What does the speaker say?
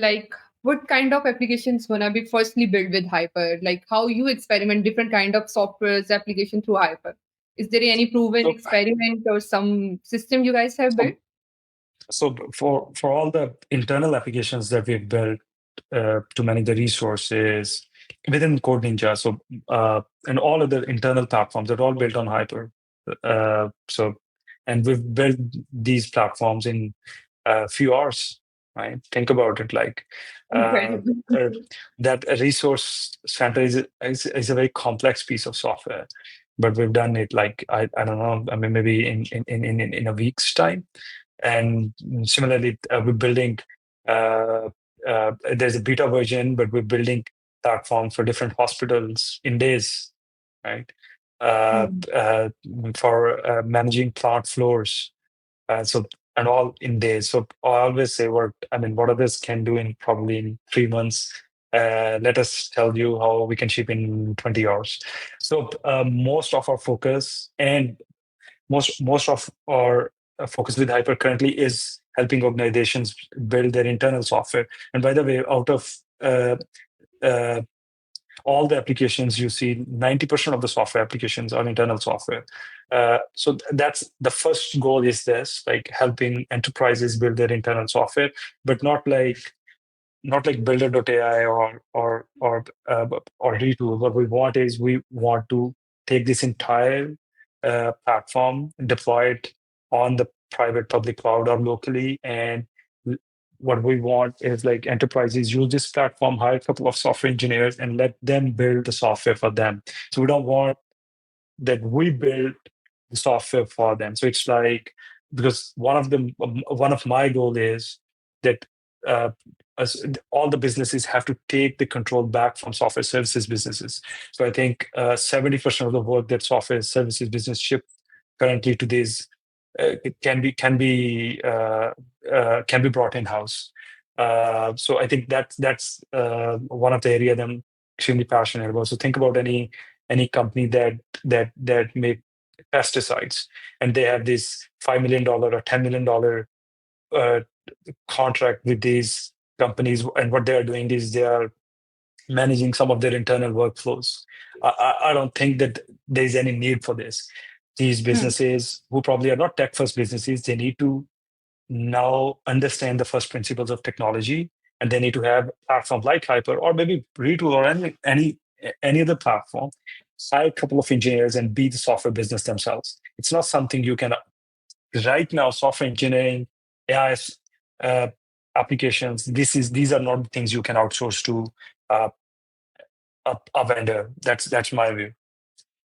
like what kind of applications gonna be firstly built with Hyper? Like how you experiment different kind of software's application through Hyper? Is there any proven So, experiment or some system you guys have built? so, so for all the internal applications that we've built to manage the resources within Code Ninja, and all of the internal platforms are all built on Hyper. So, and we've built these platforms in a few hours. Right? Think about it, like uh, Incredible. uh, that a resource center is a very complex piece of software, but we've done it like I don't know, I mean maybe in a week's time. And similarly, we're building. There's a beta version, but we're building platforms for different hospitals in days, right? Uh, Mm. uh, for managing plant floors, so and all in days. So I always say, what others can do in probably in 3 months. Let us tell you how we can ship in 20 hours. So most of our focus and most of our focus with Hyper currently is helping organizations build their internal software. And by the way, out of uh, all the applications you see, 90% of the software applications are internal software. So that's the first goal, is this, like helping enterprises build their internal software, but not like builder.ai or retool. What we want is we want to take this entire platform, deploy it on the private public cloud or locally. And what we want is like enterprises use this platform, hire a couple of software engineers, and let them build the software for them. So we don't want that we build the software for them. So it's like, because one of my goal is that uh, all the businesses have to take the control back from software services businesses. So I think 70% of the work that software services business ship currently to these it can be brought in house. So I think that's one of the area that I'm extremely passionate about. So think about any company that make pesticides, and they have this $5 million or $10 million uh, contract with these companies, and what they are doing is they are managing some of their internal workflows. I don't think that there is any need for this. These Hmm. businesses, who probably are not tech first businesses, they need to now understand the first principles of technology, and they need to have platforms like Hyper or maybe Retool or any other platform, hire a couple of engineers and be the software business themselves. It's not something you can right now. Software engineering, AI uh, applications. These are not things you can outsource to uh, a vendor. That's my view.